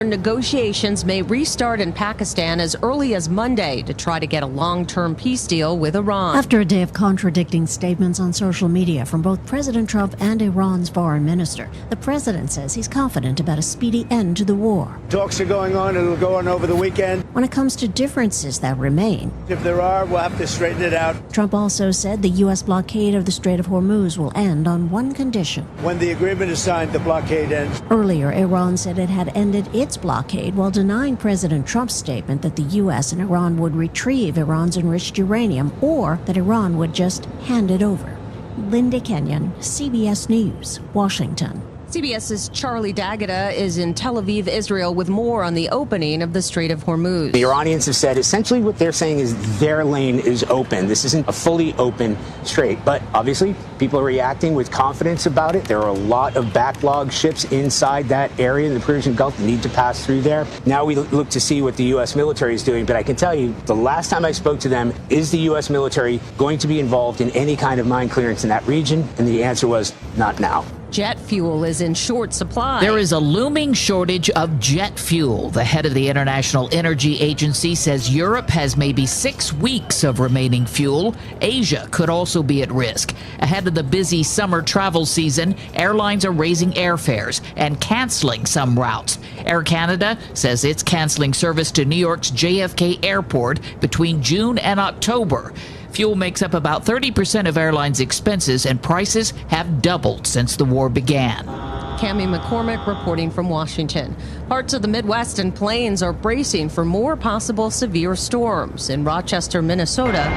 Negotiations may restart in Pakistan as early as Monday to try to get a long-term peace deal with Iran. After a day of contradicting statements on social media from both President Trump and Iran's foreign minister, the president says he's confident about a speedy end to the war. Talks are going on. It'll go on over the weekend. When it comes to differences that remain, if there are, we'll have to straighten it out. Trump also said the U.S. blockade of the Strait of Hormuz will end on one condition. When the agreement is signed, the blockade ends. Earlier, Iran said it had ended its blockade while denying President Trump's statement that the U.S. and Iran would retrieve Iran's enriched uranium or that Iran would just hand it over. Linda Kenyon, CBS News, Washington. CBS's Charlie D'Agata is in Tel Aviv, Israel, with more on the opening of the Strait of Hormuz. The Iranians have said essentially what they're saying is their lane is open. This isn't a fully open strait, but obviously people are reacting with confidence about it. There are a lot of backlog ships inside that area in the Persian Gulf that need to pass through there. Now we look to see what the U.S. military is doing, but I can tell you the last time I spoke to them, is the U.S. military going to be involved in any kind of mine clearance in that region? And the answer was not now. Jet fuel is in short supply. There is a looming shortage of jet fuel. The head of the International Energy Agency says Europe has maybe 6 weeks of remaining fuel. Asia could also be at risk. Ahead of the busy summer travel season, airlines are raising airfares and canceling some routes. Air Canada says it's canceling service to New York's JFK Airport between June and October. Fuel makes up about 30% of airlines' expenses, and prices have doubled since the war began. Cammie McCormick reporting from Washington. Parts of the Midwest and Plains are bracing for more possible severe storms. In Rochester, Minnesota,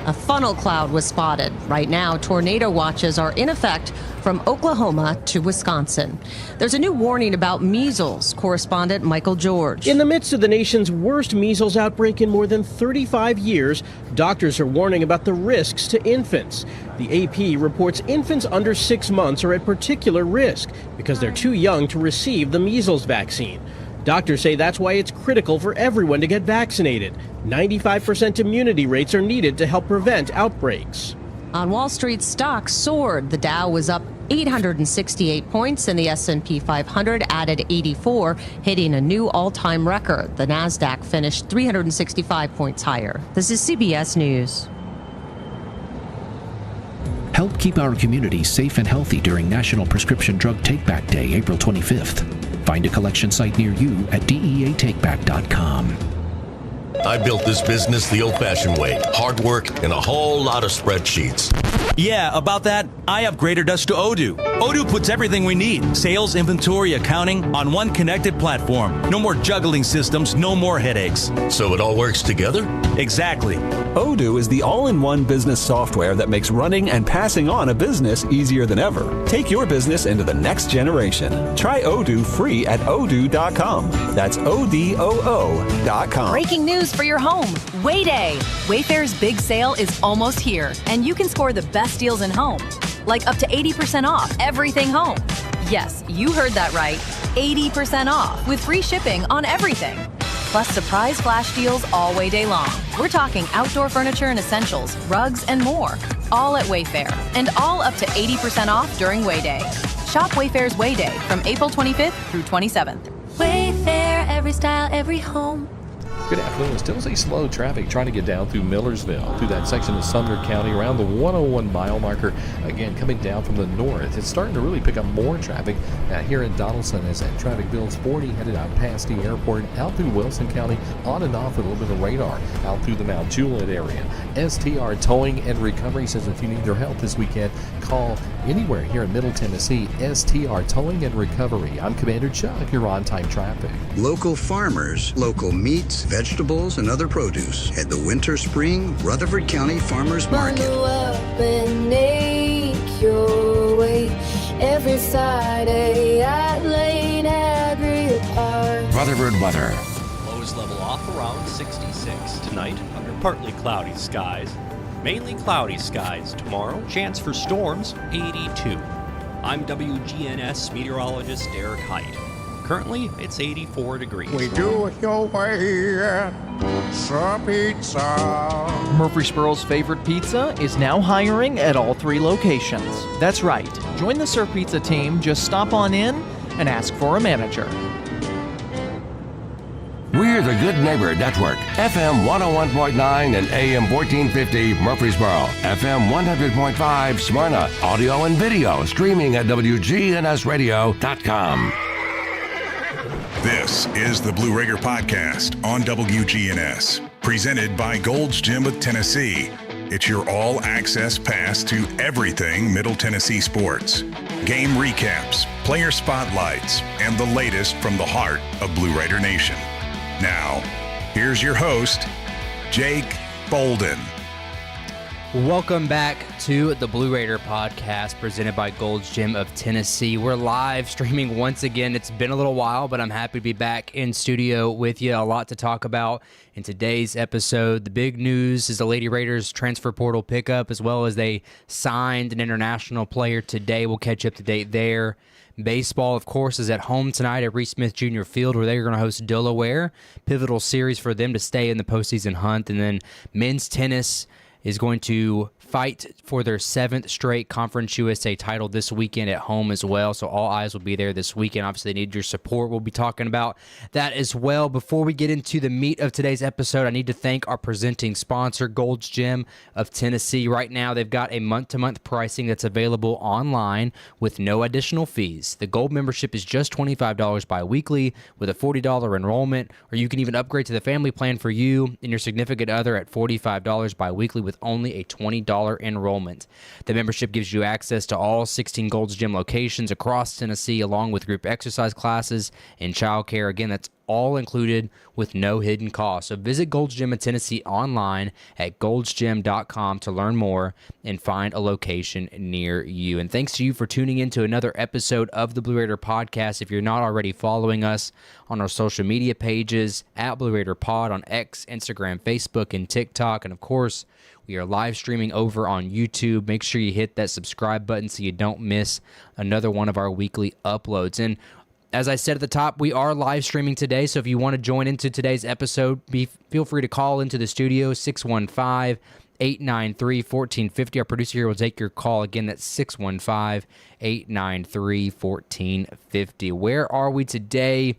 a funnel cloud was spotted. Right now, tornado watches are in effect from Oklahoma to Wisconsin. There's a new warning about measles. Correspondent Michael George. In the midst of the nation's worst measles outbreak in more than 35 years, doctors are warning about the risks to infants. The AP reports infants under 6 months are at particular risk because they're too young to receive the measles vaccine. Doctors say that's why it's critical for everyone to get vaccinated. 95% immunity rates are needed to help prevent outbreaks. On Wall Street, stocks soared. The Dow was up 868 points and the S&P 500 added 84, hitting a new all-time record. The Nasdaq finished 365 points higher. This is CBS News. Help keep our community safe and healthy during National Prescription Drug Take-Back Day, April 25th. Find a collection site near you at DEATakeback.com. I built this business the old-fashioned way. Hard work and a whole lot of spreadsheets. Yeah, about that, I upgraded us to Odoo. Odoo puts everything we need, sales, inventory, accounting, on one connected platform. No more juggling systems, no more headaches. So it all works together? Exactly. Odoo is the all-in-one business software that makes running and passing on a business easier than ever. Take your business into the next generation. Try Odoo free at odoo.com. That's ODOO.com. Breaking news for your home. Wayday. Wayfair's big sale is almost here, and you can score the best deals in home. Like up to 80% off everything home. Yes, you heard that right. 80% off with free shipping on everything. Plus surprise flash deals all way day long. We're talking outdoor furniture and essentials, rugs, and more. All at Wayfair, and all up to 80% off during Wayday. Shop Wayfair's Wayday from April 25th through 27th. Wayfair, every style, every home. Good afternoon. Still see slow traffic trying to get down through Millersville, through that section of Sumner County around the 101 mile marker. Again, coming down from the north. It's starting to really pick up more traffic here in Donaldson as that traffic builds 40 headed out past the airport, out through Wilson County, on and off with a little bit of radar, out through the Mount Juliet area. STR Towing and Recovery says if you need their help this weekend, call anywhere here in Middle Tennessee. STR Towing and Recovery. I'm Commander Chuck. You're on time traffic. Local farmers, local meats, vegetables, and other produce at the Winter Spring Rutherford County Farmers Market. Bundle up and make your way every Friday at Lane Agri Park. Rutherford weather. Lows level off around 66 tonight under partly cloudy skies. Mainly cloudy skies tomorrow. Chance for storms, 82. I'm WGNS meteorologist Derek Height. Currently, it's 84 degrees. We do it your way at Sir Pizza. Murfreesboro's favorite pizza is now hiring at all 3 locations. That's right. Join the Sir Pizza team. Just stop on in and ask for a manager. We're the Good Neighbor Network, FM 101.9 and AM 1450 Murfreesboro, FM 100.5 Smyrna, audio and video streaming at WGNSradio.com. This is the Blue Raider Podcast on WGNS, presented by Gold's Gym of Tennessee. It's your all-access pass to everything Middle Tennessee sports. Game recaps, player spotlights, and the latest from the heart of Blue Raider Nation. Now, here's your host, Jake Bolden. Welcome back to the Blue Raider Podcast, presented by Gold's Gym of Tennessee. We're live streaming once again. It's been a little while, but I'm happy to be back in studio with you. A lot to talk about in today's episode. The big news is the Lady Raiders transfer portal pickup, as well as they signed an international player today. We'll catch you up to date there. Baseball, of course, is at home tonight at Reese Smith Jr. Field, where they're going to host Delaware. Pivotal series for them to stay in the postseason hunt. And then men's tennis is going to fight for their 7th straight Conference USA title this weekend at home as well. So all eyes will be there this weekend. Obviously, they need your support. We'll be talking about that as well. Before we get into the meat of today's episode, I need to thank our presenting sponsor, Gold's Gym of Tennessee. Right now, they've got a month-to-month pricing that's available online with no additional fees. The Gold membership is just $25 bi-weekly with a $40 enrollment, or you can even upgrade to the family plan for you and your significant other at $45 bi-weekly with only a $20 enrollment. The membership gives you access to all 16 Gold's Gym locations across Tennessee, along with group exercise classes and childcare. Again, that's all included with no hidden cost. So visit Gold's Gym of Tennessee online at goldsgym.com to learn more and find a location near you. And thanks to you for tuning in to another episode of the Blue Raider Podcast. If you're not already following us on our social media pages, at Blue Raider Pod on X, Instagram, Facebook, and TikTok. And of course, we are live streaming over on YouTube. Make sure you hit that subscribe button so you don't miss another one of our weekly uploads. And as I said at the top, we are live streaming today, so if you want to join into today's episode, feel free to call into the studio, 615-893-1450. Our producer here will take your call. Again, that's 615-893-1450. Where are we today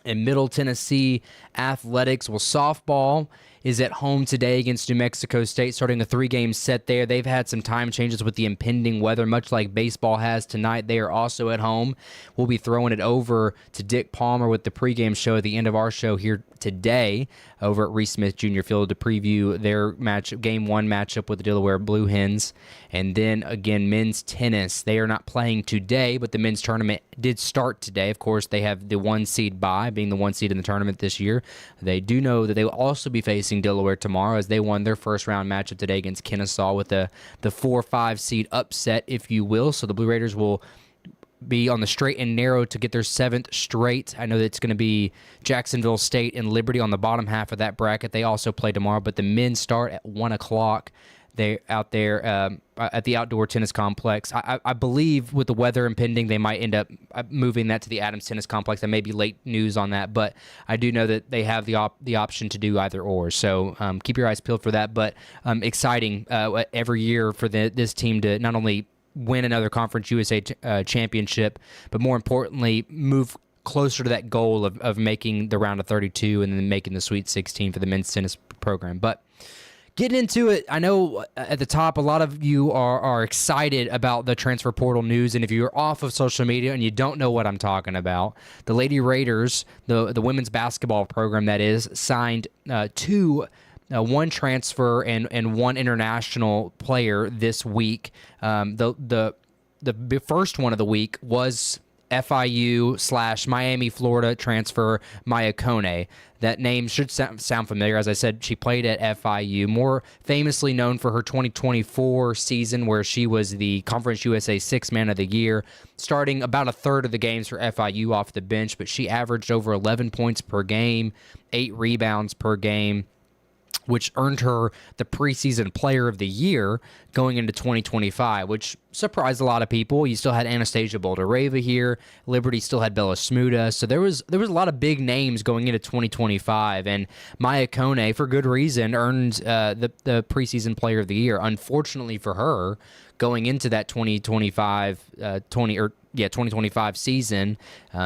in Middle Tennessee athletics? Well, softball is at home today against New Mexico State, starting a 3-game set there. They've had some time changes with the impending weather, much like baseball has tonight. They are also at home. We'll be throwing it over to Dick Palmer with the pregame show at the end of our show here today over at Reese Smith Jr. Field to preview their Game 1 matchup with the Delaware Blue Hens. And then, again, men's tennis. They are not playing today, but the men's tournament did start today. Of course, they have the 1 seed bye, being the 1 seed in the tournament this year. They do know that they will also be facing Delaware tomorrow, as they won their first round matchup today against Kennesaw with the 4-5 seed upset, if you will. So the Blue Raiders will be on the straight and narrow to get their 7th straight. I know that it's going to be Jacksonville State and Liberty on the bottom half of that bracket. They also play tomorrow, but the men start at 1 o'clock. They're out there at the outdoor tennis complex. I believe with the weather impending, they might end up moving that to the Adams Tennis Complex. There may be late news on that, but I do know that they have the option to do either or. So keep your eyes peeled for that. But exciting every year for this team to not only win another Conference USA championship, but more importantly, move closer to that goal of making the round of 32 and then making the Sweet 16 for the men's tennis program. But getting into it, I know at the top, a lot of you are excited about the transfer portal news, and if you're off of social media and you don't know what I'm talking about, the Lady Raiders, the women's basketball program that is, signed 1 transfer and 1 international player this week. The first one of the week was FIU/Miami, Florida transfer Maya Kone. That name should sound familiar. As I said, she played at FIU, more famously known for her 2024 season where she was the Conference USA 6th Man of the Year, starting about a third of the games for FIU off the bench, but she averaged over 11 points per game, 8 rebounds per game. which earned her the preseason player of the year going into 2025, which surprised a lot of people. You still had Anastasia Boldareva here. Liberty still had Bella Smuda. So there was a lot of big names going into 2025, and Maya Kone, for good reason, earned the preseason player of the year. Unfortunately for her, going into that 2025 season,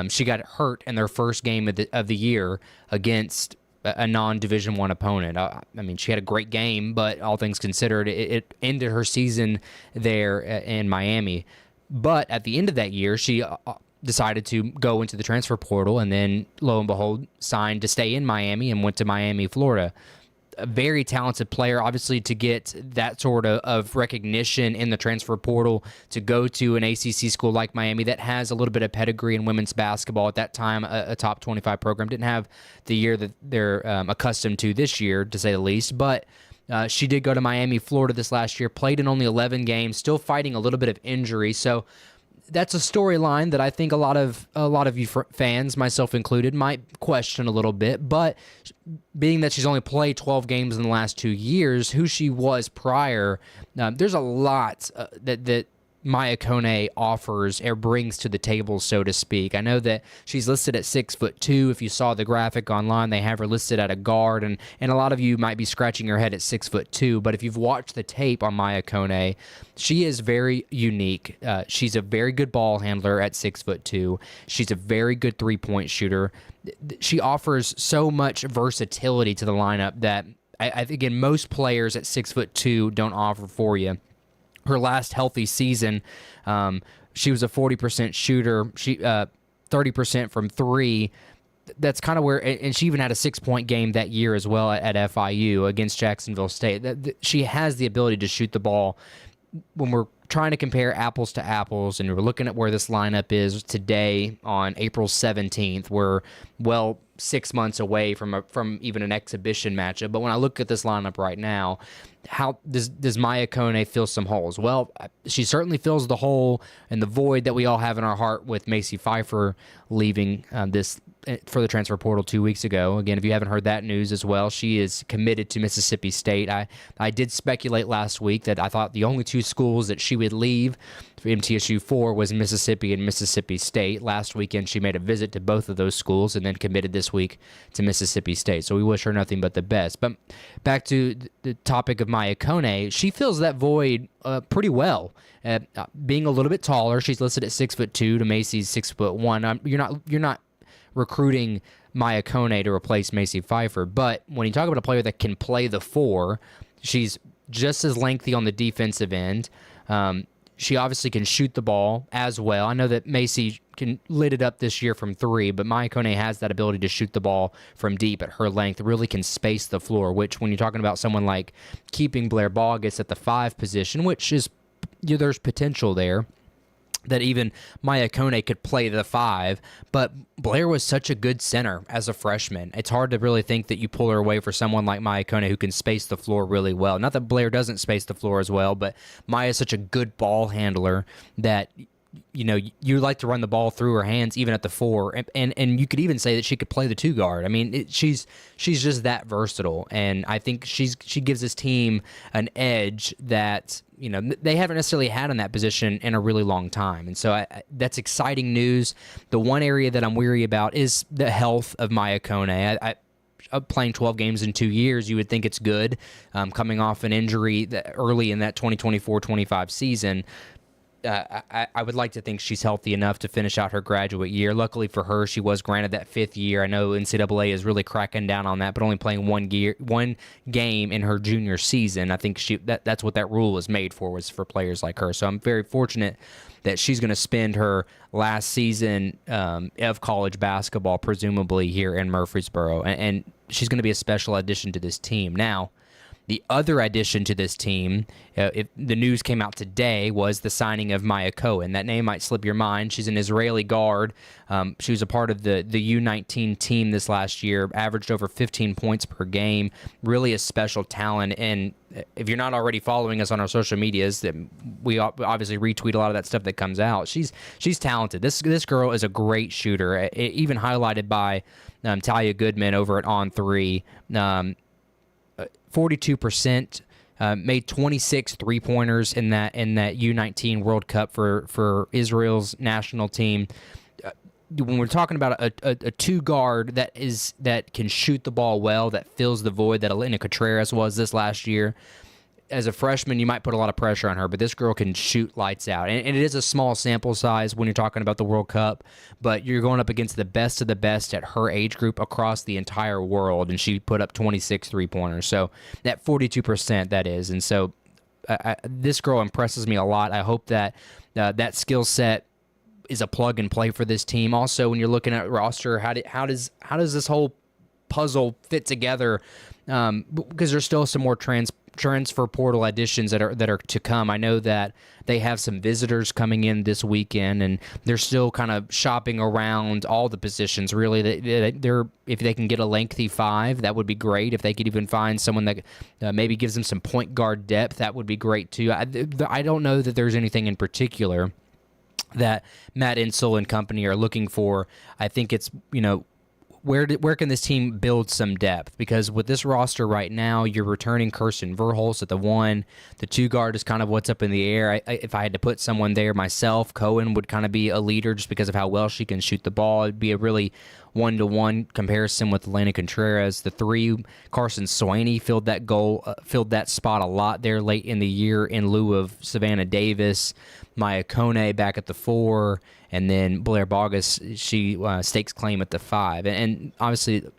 she got hurt in their first game of the year against a non-Division I opponent. I mean, she had a great game, but all things considered, it ended her season there in Miami. But at the end of that year, she decided to go into the transfer portal, and then, lo and behold, signed to stay in Miami and went to Miami, Florida. A very talented player, obviously, to get that sort of recognition in the transfer portal, to go to an ACC school like Miami that has a little bit of pedigree in women's basketball. At that time, a top 25 program. Didn't have the year that they're accustomed to this year, to say the least, but she did go to Miami, Florida this last year, played in only 11 games, still fighting a little bit of injury. So that's a storyline that I think a lot of you fans, myself included, might question a little bit. But being that she's only played 12 games in the last 2 years, who she was prior, there's a lot that Maya Kone offers or brings to the table, so to speak. I know that she's listed at 6'2". If you saw the graphic online, they have her listed at a guard, and a lot of you might be scratching your head at 6'2". But if you've watched the tape on Maya Kone, she is very unique. She's a very good ball handler at 6'2". She's a very good three-point shooter. She offers so much versatility to the lineup that I think, again, most players at 6'2" don't offer for you. Her last healthy season, she was a 40% shooter. She 30% from three. That's kind of where, and she even had a 6-point game that year as well at FIU against Jacksonville State. She has the ability to shoot the ball. When we're trying to compare apples to apples, and we're looking at where this lineup is today on April 17th, we're 6 months away from even an exhibition matchup. But when I look at this lineup right now, how does Maya Kone fill some holes? Well, she certainly fills the hole and the void that we all have in our heart with Macy Pfeiffer leaving this for the transfer portal 2 weeks ago. Again, if you haven't heard that news as well, she is committed to Mississippi State. I did speculate last week that I thought the only two schools that she would leave MTSU for was Mississippi and Mississippi State. Last weekend, she made a visit to both of those schools and then committed this week to Mississippi State. So we wish her nothing but the best. But back to the topic of Maya Kone, she fills that void pretty well. Being a little bit taller, she's listed at 6'2" to Macy's 6'1". You're not recruiting Maya Kone to replace Macy Pfeiffer, but when you talk about a player that can play the four, she's just as lengthy on the defensive end. She obviously can shoot the ball as well. I know that Macy lit it up this year from three, but Maya Kone has that ability to shoot the ball from deep at her length, really can space the floor, which when you're talking about someone like keeping Blair Bogus at the 5 position, which is, there's potential there, that even Maya Kone could play the 5, but Blair was such a good center as a freshman. It's hard to really think that you pull her away for someone like Maya Kone who can space the floor really well. Not that Blair doesn't space the floor as well, but Maya is such a good ball handler that you like to run the ball through her hands even at the 4, and you could even say that she could play the 2 guard. I mean, she's just that versatile, and I think she gives this team an edge that they haven't necessarily had in that position in a really long time. And so that's exciting news. The one area that I'm weary about is the health of Maya Kone. Playing 12 games in 2 years, you would think it's good. Coming off an injury early in that 2024-25 season, I would like to think she's healthy enough to finish out her graduate year. Luckily for her, she was granted that 5th year. I know NCAA is really cracking down on that, but only playing one game in her junior season. I think that's what that rule is made for, was for players like her. So I'm very fortunate that she's going to spend her last season of college basketball, presumably here in Murfreesboro, and she's going to be a special addition to this team. Now, the other addition to this team, if the news came out today, was the signing of Maya Cohen. That name might slip your mind. She's an Israeli guard. She was a part of the U19 team this last year, averaged over 15 points per game, really a special talent. And if you're not already following us on our social medias, we obviously retweet a lot of that stuff that comes out. She's talented. This girl is a great shooter, even highlighted by Talia Goodman over at On3. 42%. Made 26 three-pointers in that U19 World Cup for Israel's national team. When we're talking about a two guard that can shoot the ball well, that fills the void that Elena Contreras was this last year. As a freshman, you might put a lot of pressure on her, but this girl can shoot lights out. And it is a small sample size when you're talking about the World Cup, but you're going up against the best of the best at her age group across the entire world, and she put up 26 three-pointers. So that 42%, that is. And so this girl impresses me a lot. I hope that that skill set is a plug and play for this team. Also, when you're looking at roster, how does this whole puzzle fit together? Because there's still some more transfer portal additions that are to come. I know that they have some visitors coming in this weekend, and they're still kind of shopping around all the positions. Really, they're if they can get a lengthy five, that would be great. If they could even find someone that maybe gives them some point guard depth, that would be great too. I don't know that there's anything in particular that Matt Insel and company are looking for. I think it's, where can this team build some depth? Because with this roster right now, you're returning Kirsten Verhulst at the one. The two guard is kind of what's up in the air. If I had to put someone there myself, Cohen would kind of be a leader just because of how well she can shoot the ball. It'd be a really one-to-one comparison with Elena Contreras. The three, Carson Swaney filled that spot a lot there late in the year in lieu of Savannah Davis. Maya Kone back at the four, and then Blair Bogus, she stakes claim at the five. And obviously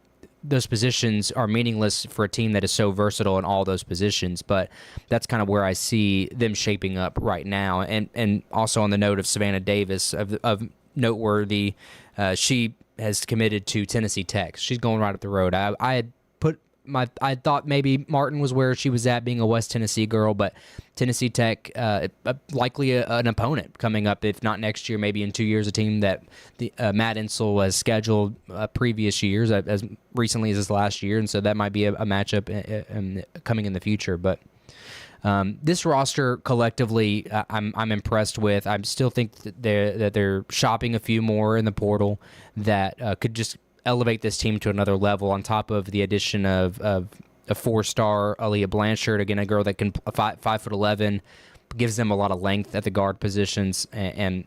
those positions are meaningless for a team that is so versatile in all those positions, but that's kind of where I see them shaping up right now. And also on the note of Savannah Davis, of noteworthy, she has committed to Tennessee Tech. She's going right up the road. I thought maybe Martin was where she was at, being a West Tennessee girl, but Tennessee Tech, likely an opponent coming up, if not next year, maybe in 2 years, a team that Matt Insel has scheduled previous years, as recently as this last year, and so that might be a matchup coming in the future. But this roster collectively, I'm impressed with. I still think that they're shopping a few more in the portal that could just elevate this team to another level, on top of the addition of a four-star Aaliyah Blanchard, again, a girl that can 5'11", gives them a lot of length at the guard positions, and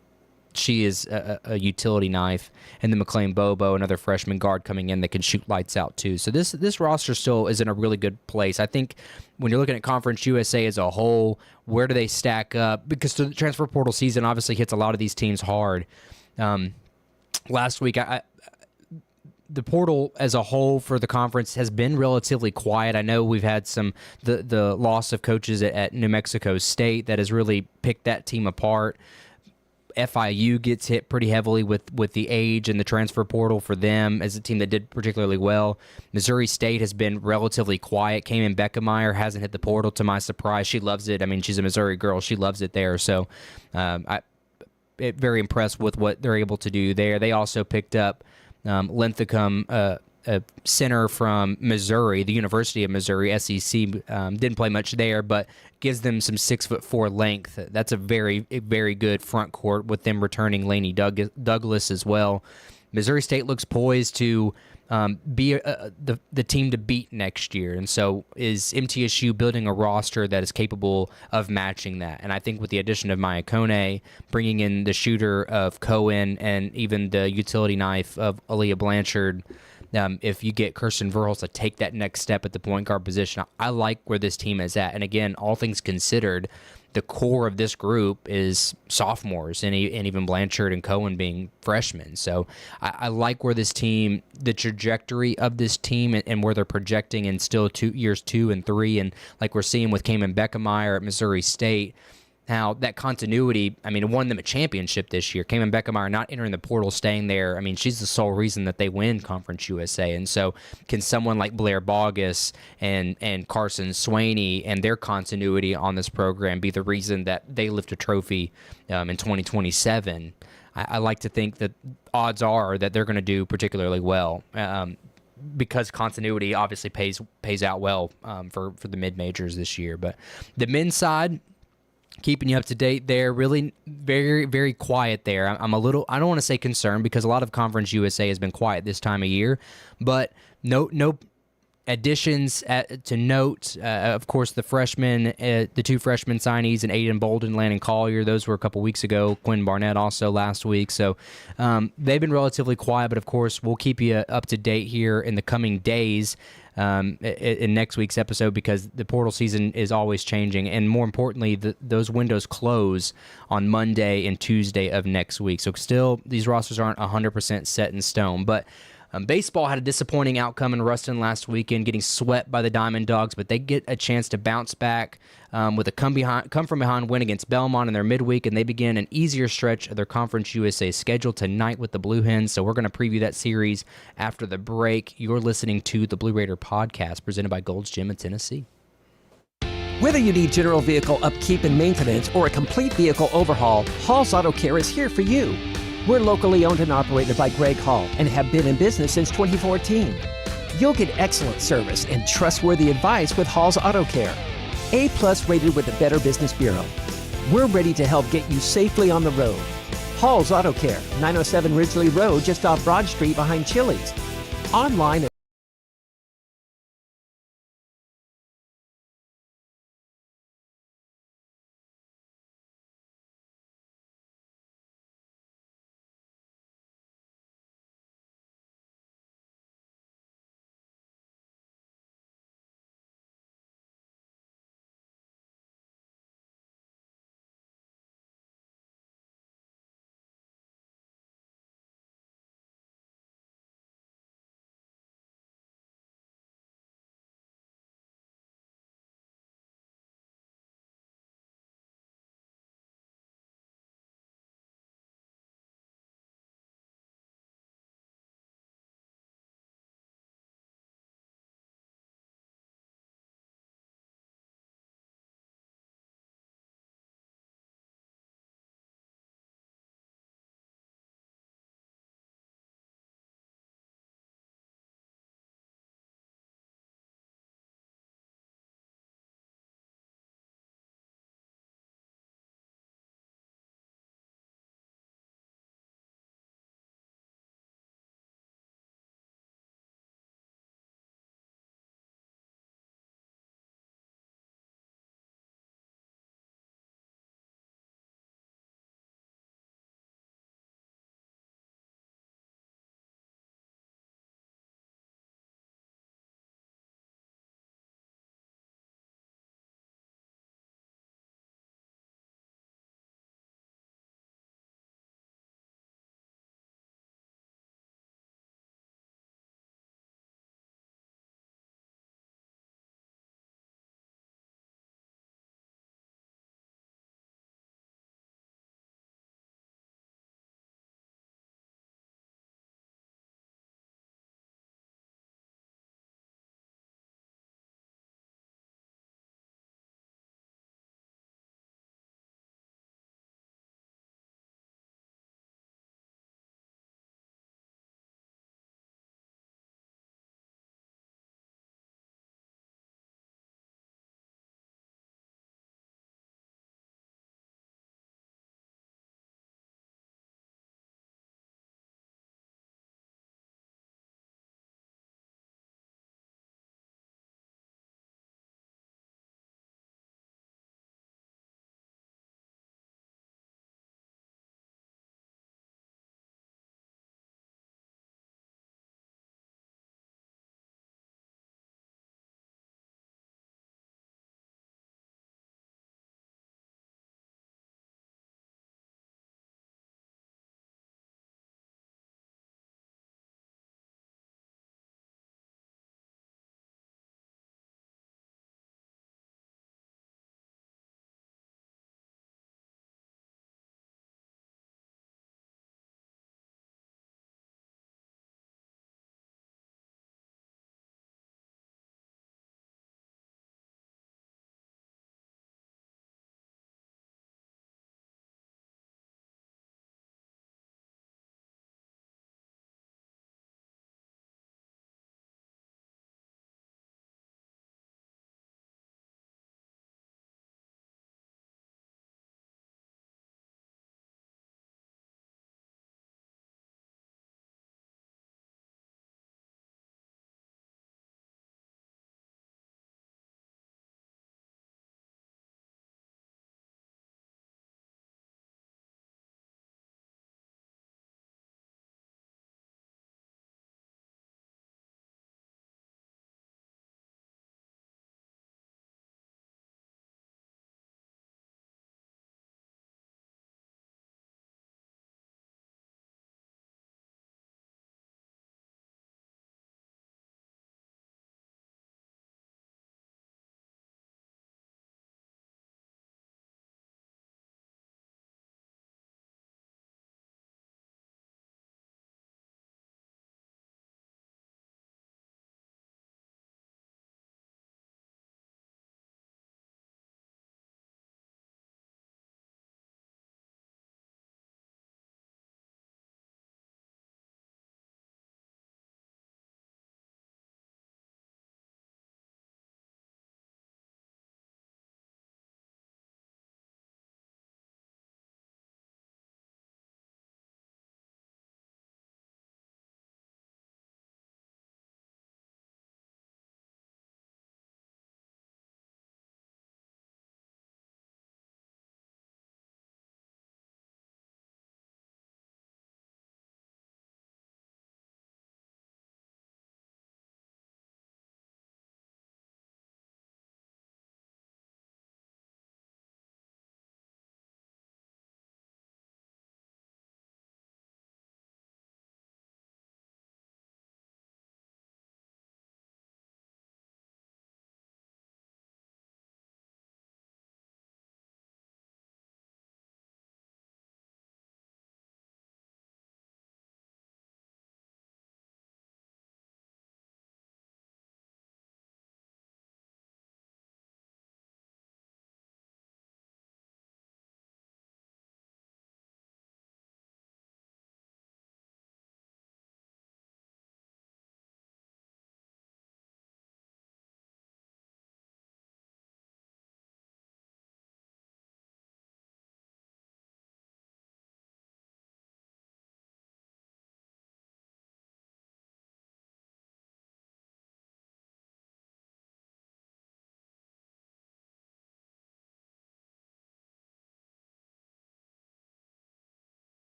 she is a utility knife. And then McLean Bobo, another freshman guard coming in that can shoot lights out too. So this roster still is in a really good place. I think when you're looking at Conference USA as a whole, where do they stack up? Because the transfer portal season obviously hits a lot of these teams hard. Last week, the portal as a whole for the conference has been relatively quiet. I know we've had the loss of coaches at New Mexico State that has really picked that team apart. FIU gets hit pretty heavily with the age and the transfer portal for them as a team that did particularly well. Missouri State has been relatively quiet. Cayman Beckemeyer hasn't hit the portal, to my surprise. She loves it. I mean, she's a Missouri girl. She loves it there. So very impressed with what they're able to do there. They also picked up Linthicum, a center from Missouri, the University of Missouri, SEC. Didn't play much there, but gives them some 6'4" length. That's a very, very good front court, with them returning Lainey Douglas as well. Missouri State looks poised to be the team to beat next year, and so is MTSU building a roster that is capable of matching that. And I think with the addition of Maya Kone, bringing in the shooter of Cohen, and even the utility knife of Aaliyah Blanchard, if you get Kirsten Verhulst to take that next step at the point guard position, I like where this team is at. And again, all things considered, the core of this group is sophomores, and even Blanchard and Cohen being freshmen. So I like where this team, the trajectory of this team, and where they're projecting in still years 2 and 3, and like we're seeing with Cayman Beckemeyer at Missouri State. Now, that continuity, I mean, it won them a championship this year. Cayman Beckemeyer not entering the portal, staying there. I mean, she's the sole reason that they win Conference USA. And so can someone like Blair Bogus and Carson Swaney and their continuity on this program be the reason that they lift a trophy in 2027? I like to think that odds are that they're going to do particularly well, because continuity obviously pays out well for the mid-majors this year. But the men's side, keeping you up to date there, really very, very quiet there. I'm a little, I don't want to say concerned, because a lot of Conference USA has been quiet this time of year, but no Additions to note, of course, the two freshman signees, and Jake Bolden, Landon Collier, those were a couple weeks ago. Quinn Barnett also last week. So they've been relatively quiet, but of course, we'll keep you up to date here in the coming days in next week's episode, because the portal season is always changing. And more importantly, those windows close on Monday and Tuesday of next week. So still, these rosters aren't 100% set in stone. But baseball had a disappointing outcome in Ruston last weekend, getting swept by the Diamond Dogs, but they get a chance to bounce back with a come-from-behind win against Belmont in their midweek, and they begin an easier stretch of their Conference USA schedule tonight with the Blue Hens. So we're going to preview that series after the break. You're listening to the Blue Raider Podcast, presented by Gold's Gym in Tennessee. Whether you need general vehicle upkeep and maintenance or a complete vehicle overhaul, Hall's Auto Care is here for you. We're locally owned and operated by Greg Hall and have been in business since 2014. You'll get excellent service and trustworthy advice with Hall's Auto Care. A+ rated with the Better Business Bureau. We're ready to help get you safely on the road. Hall's Auto Care, 907 Ridgely Road, just off Broad Street behind Chili's. Online at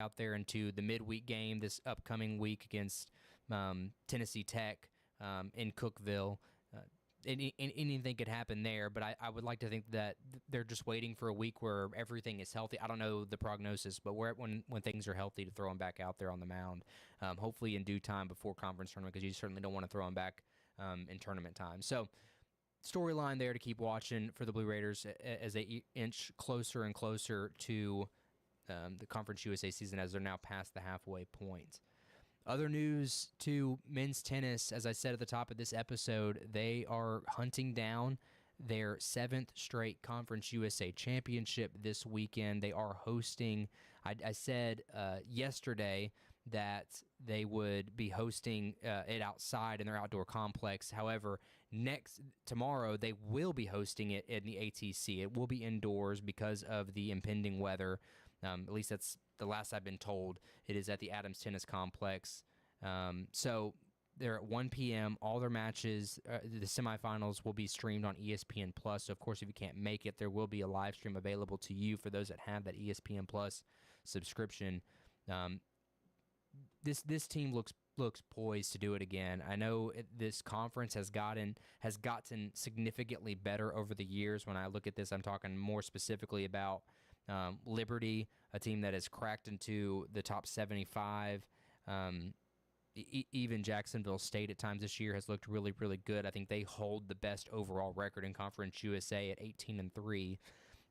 out there into the midweek game this upcoming week against Tennessee Tech in Cookeville. Anything could happen there, but I would like to think that they're just waiting for a week where everything is healthy. I don't know the prognosis, but when things are healthy to throw them back out there on the mound, hopefully in due time before conference tournament, because you certainly don't want to throw them back in tournament time. So storyline there to keep watching for the Blue Raiders as they inch closer and closer to the Conference USA season as they're now past the halfway point. Other news to men's tennis, as I said at the top of this episode, they are hunting down their 7th straight Conference USA championship this weekend. They are hosting, I said yesterday that they would be hosting it outside in their outdoor complex. However, tomorrow they will be hosting it in the ATC. It will be indoors because of the impending weather. At least that's the last I've been told. It is at the Adams Tennis Complex. So they're at 1 p.m. All their matches, the semifinals, will be streamed on ESPN Plus. So, of course, if you can't make it, there will be a live stream available to you for those that have that ESPN Plus subscription. This team looks poised to do it again. I know this conference has gotten significantly better over the years. When I look at this, I'm talking more specifically about Liberty, a team that has cracked into the top 75. Even Jacksonville State at times this year has looked really, really good. I think they hold the best overall record in Conference USA at 18-3.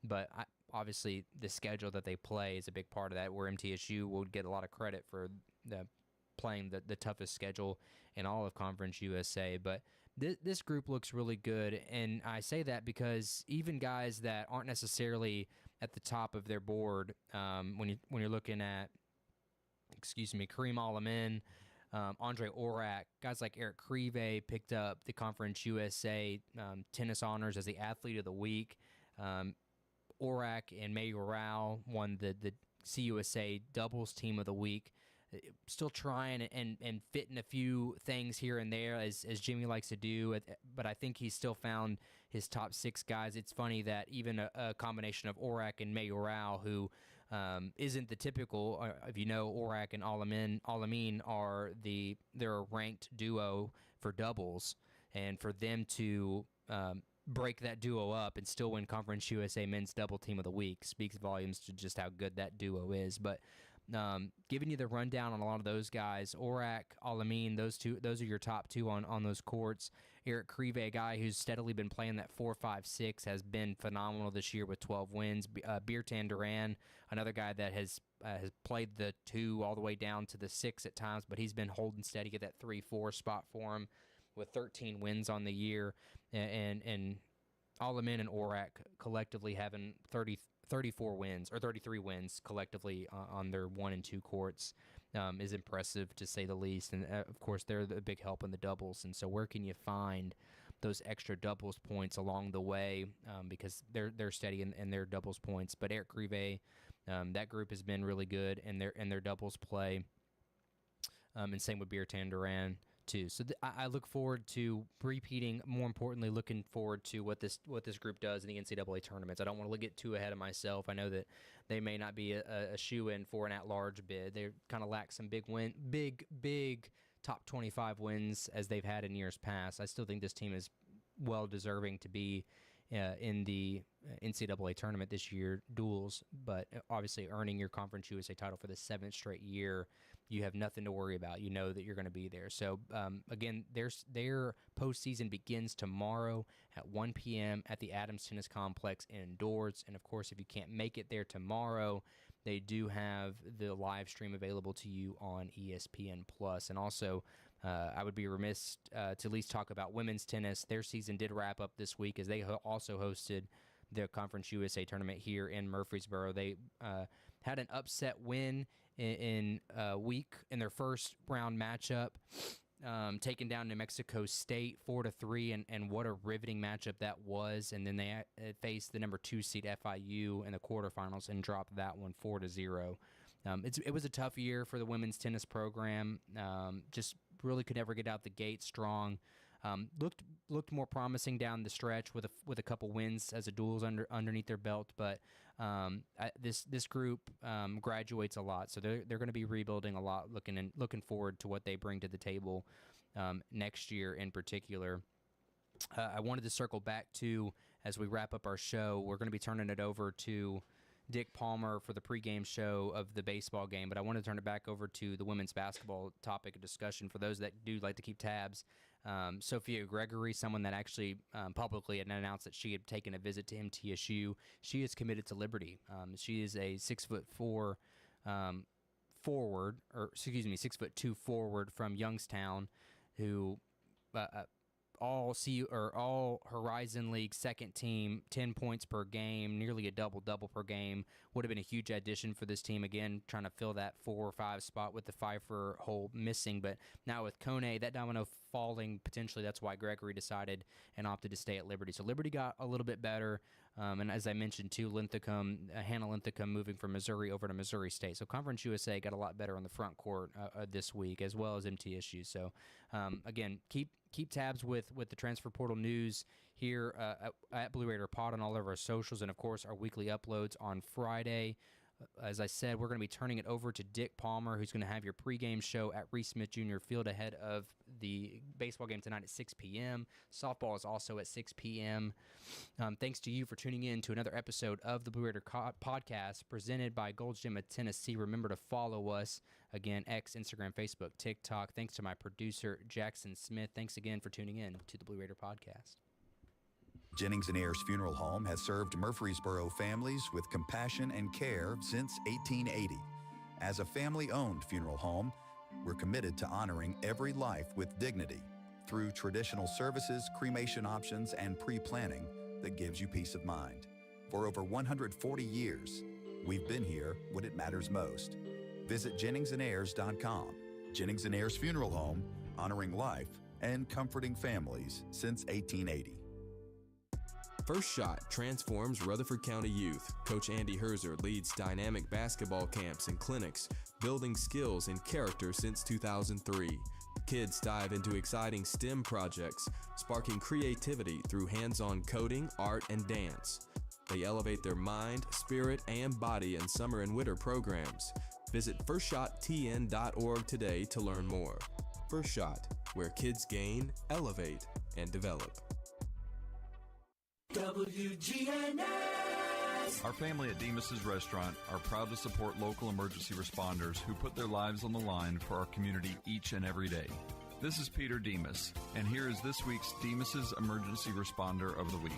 But obviously, the schedule that they play is a big part of that, where MTSU will get a lot of credit for playing the toughest schedule in all of Conference USA. But this group looks really good, and I say that because even guys that aren't necessarily at the top of their board, when you're looking at, Kareem Alamin, Andre Orak, guys like Eric Krive picked up the Conference USA tennis honors as the Athlete of the Week. Orak and Mayoral won the CUSA Doubles Team of the Week. Still trying and fitting a few things here and there as Jimmy likes to do, but I think he's still found his top 6 guys. It's funny that even a combination of Orak and Mayoral, who isn't the typical, if you know, Orak and Alamin they're a ranked duo for doubles, and for them to break that duo up and still win Conference USA Men's Double Team of the Week speaks volumes to just how good that duo is. But giving you the rundown on a lot of those guys, Orak, Alamin, those are your top 2 on those courts. Eric Krive, a guy who's steadily been playing that 4-5-6, has been phenomenal this year with 12 wins. Birtan Duran, another guy that has played the 2 all the way down to the 6 at times, but he's been holding steady at that 3-4 spot for him, with 13 wins on the year, and Alamin and Orak collectively having 34 wins, or 33 wins collectively on their 1 and 2 courts is impressive, to say the least. And of course, they're the big help in the doubles. And so where can you find those extra doubles points along the way? Because they're steady in their doubles points. But Eric Krive, that group has been really good in their doubles play. And same with Birtan Duran too. So I look forward to repeating. More importantly, looking forward to what this group does in the NCAA tournaments. I don't want to get too ahead of myself. I know that they may not be a shoe-in for an at-large bid. They kind of lack some big top 25 wins as they've had in years past. I still think this team is well deserving to be in the NCAA tournament this year, duels, but obviously earning your Conference USA title for the 7th straight year, you have nothing to worry about. You know that you're going to be there. So, again, their postseason begins tomorrow at 1 p.m. at the Adams Tennis Complex indoors. And, of course, if you can't make it there tomorrow, they do have the live stream available to you on ESPN Plus. And also, I would be remiss to at least talk about women's tennis. Their season did wrap up this week as they also hosted the Conference USA tournament here in Murfreesboro. They had an upset win in their first round matchup, taking down New Mexico State 4-3, and what a riveting matchup that was. And then they faced the number 2 seed FIU in the quarterfinals and dropped that one 4-0. It was a tough year for the women's tennis program. Just really could never get out the gate strong. looked more promising down the stretch with a couple wins as a duels underneath their belt. But this group graduates a lot, so they're going to be rebuilding a lot. Looking forward to what they bring to the table next year in particular. I wanted to circle back to, as we wrap up our show, we're going to be turning it over to Dick Palmer for the pregame show of the baseball game, but I want to turn it back over to the women's basketball topic of discussion for those that do like to keep tabs. Sophia Gregory, someone that actually publicly had announced that she had taken a visit to MTSU. She is committed to Liberty. She is a 6'4" forward, or 6'2" forward from Youngstown, who all Horizon League second team, 10 points per game, nearly a double per game. Would have been a huge addition for this team. Again, trying to fill that 4 or 5 spot with the Pfeiffer hole missing. But now with Kone, that domino falling potentially, that's why Gregory decided and opted to stay at Liberty. So Liberty got a little bit better. And as I mentioned too, Hannah Linthicum moving from Missouri over to Missouri State. So Conference USA got a lot better on the front court this week, as well as MTSU. So again, keep tabs with the transfer portal news here at Blue Raider Pod on all of our socials, and of course our weekly uploads on Friday. As I said, we're going to be turning it over to Dick Palmer, who's going to have your pregame show at Reese Smith Jr. Field ahead of the baseball game tonight at 6 p.m. Softball is also at 6 p.m. Thanks to you for tuning in to another episode of the Blue Raider Podcast presented by Gold's Gym of Tennessee. Remember to follow us, again, X, Instagram, Facebook, TikTok. Thanks to my producer, Jackson Smith. Thanks again for tuning in to the Blue Raider Podcast. Jennings & Ayers Funeral Home has served Murfreesboro families with compassion and care since 1880. As a family-owned funeral home, we're committed to honoring every life with dignity through traditional services, cremation options, and pre-planning that gives you peace of mind. For over 140 years, we've been here when it matters most. Visit JenningsandAyers.com. Jennings & Ayers Funeral Home, honoring life and comforting families since 1880. First Shot transforms Rutherford County youth. Coach Andy Herzer leads dynamic basketball camps and clinics, building skills and character since 2003. Kids dive into exciting STEM projects, sparking creativity through hands-on coding, art, and dance. They elevate their mind, spirit, and body in summer and winter programs. Visit FirstShotTN.org today to learn more. First Shot, where kids gain, elevate, and develop. WGNS. Our family at Demas's Restaurant are proud to support local emergency responders who put their lives on the line for our community each and every day. This is Peter Demas, and here is this week's Demas's Emergency Responder of the Week.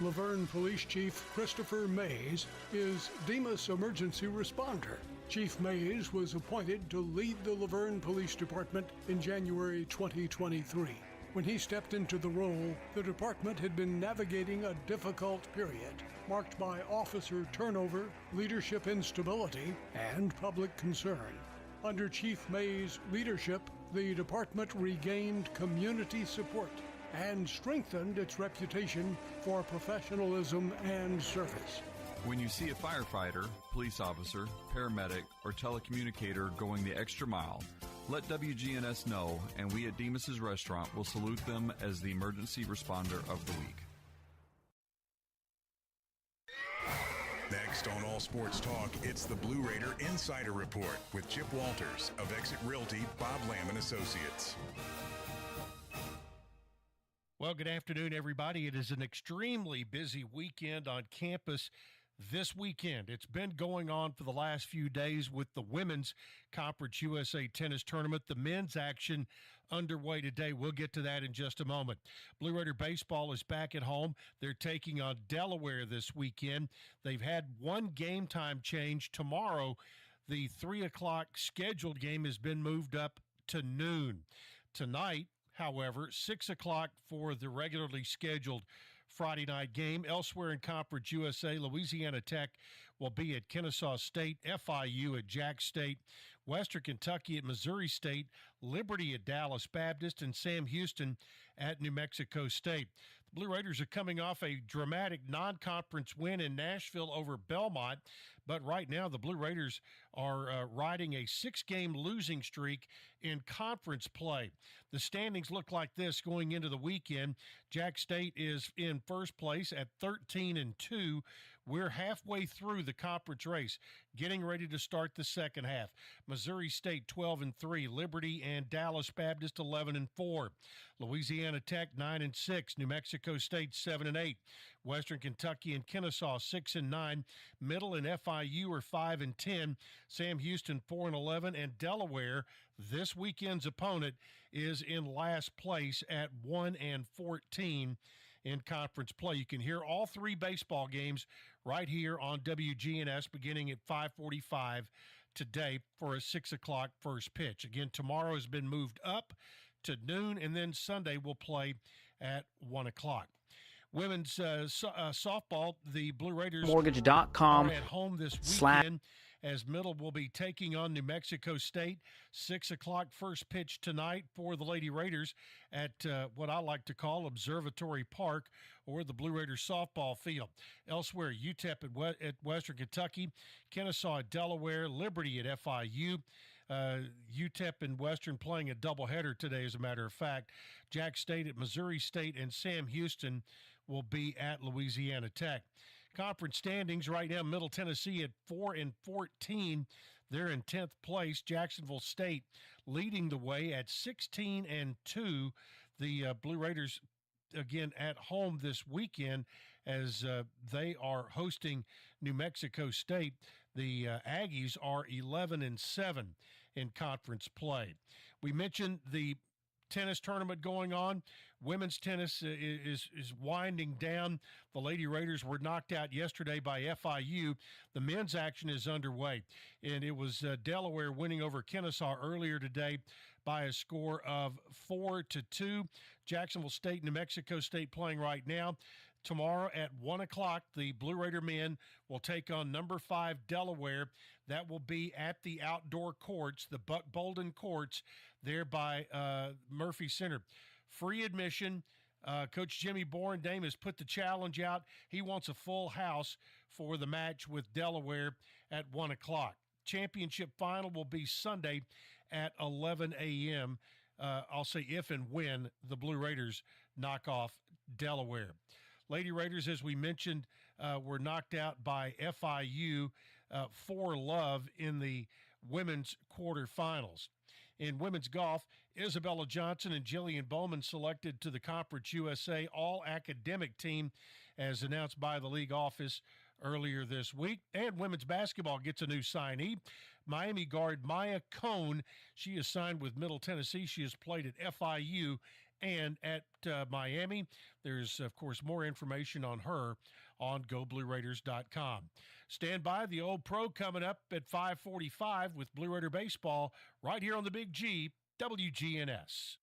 Laverne Police Chief Christopher Mays is Demas Emergency Responder. Chief Mays was appointed to lead the Laverne Police Department in January 2023. When he stepped into the role, the department had been navigating a difficult period, marked by officer turnover, leadership instability, and public concern. Under Chief Mays' leadership, the department regained community support and strengthened its reputation for professionalism and service. When you see a firefighter, police officer, paramedic, or telecommunicator going the extra mile, let WGNS know, and we at Demas's Restaurant will salute them as the Emergency Responder of the Week. Next on All Sports Talk, it's the Blue Raider Insider Report with Chip Walters of Exit Realty, Bob Lamb & Associates. Well, good afternoon, everybody. It is an extremely busy weekend on campus this weekend. It's been going on for the last few days with the Women's Conference USA Tennis Tournament. The men's action underway today. We'll get to that in just a moment. Blue Raider Baseball is back at home. They're taking on Delaware this weekend. They've had one game time change. Tomorrow, the 3 o'clock scheduled game has been moved up to noon. Tonight, however, 6 o'clock for the regularly scheduled Friday night game. Elsewhere in Conference USA, Louisiana Tech will be at Kennesaw State, FIU at Jack State Western Kentucky at Missouri State, Liberty at Dallas Baptist, and Sam Houston at New Mexico State. The Blue Raiders are coming off a dramatic non-conference win in Nashville over Belmont, but right now the Blue Raiders are riding a 6-game losing streak in conference play. The standings look like this going into the weekend. Jack State is in first place at 13-2. We're halfway through the conference race, getting ready to start the second half. Missouri State 12-3, Liberty and Dallas Baptist 11-4, Louisiana Tech 9-6, New Mexico State 7-8, Western Kentucky and Kennesaw 6-9, Middle and FIU are 5-10, Sam Houston 4-11, and Delaware, this weekend's opponent, is in last place at 1-14 in conference play. You can hear all 3 baseball games right here on WGNS beginning at 5:45 today for a 6 o'clock first pitch. Again, tomorrow has been moved up to noon, and then Sunday we'll play at 1 o'clock. Women's softball, the Blue Raiders mortgage.com are at home this weekend as Middle will be taking on New Mexico State. 6 o'clock first pitch tonight for the Lady Raiders at what I like to call Observatory Park, or the Blue Raiders softball field. Elsewhere, UTEP at Western Kentucky, Kennesaw at Delaware, Liberty at FIU. UTEP and Western playing a doubleheader today, as a matter of fact. Jack State at Missouri State, and Sam Houston will be at Louisiana Tech. Conference standings right now, Middle Tennessee at 4-14. They're in 10th place. Jacksonville State leading the way at 16-2. The Blue Raiders, again, at home this weekend as they are hosting New Mexico State. The Aggies are 11-7 in conference play. We mentioned the tennis tournament going on. Women's tennis is winding down. The Lady Raiders were knocked out yesterday by FIU. The men's action is underway, and it was Delaware winning over Kennesaw earlier today by a score of 4-2. Jacksonville State, New Mexico State playing right now. Tomorrow at 1 o'clock, the Blue Raider men will take on number 5 Delaware. That will be at the outdoor courts, the Jake Bolden courts, there by Murphy Center. Free admission. Coach Jimmy Borendame has put the challenge out. He wants a full house for the match with Delaware at 1 o'clock. Championship final will be Sunday at 11 a.m. I'll say if and when the Blue Raiders knock off Delaware. Lady Raiders, as we mentioned, were knocked out by FIU 4-love in the women's quarterfinals. In women's golf, Isabella Johnson and Jillian Bowman selected to the Conference USA All-Academic Team as announced by the league office earlier this week. And women's basketball gets a new signee. Miami guard Maya Cone, she is signed with Middle Tennessee. She has played at FIU and at Miami. There's, of course, more information on her on GoBlueRaiders.com. Stand by, the Old Pro coming up at 5:45 with Blue Raider Baseball right here on the Big G, WGNS.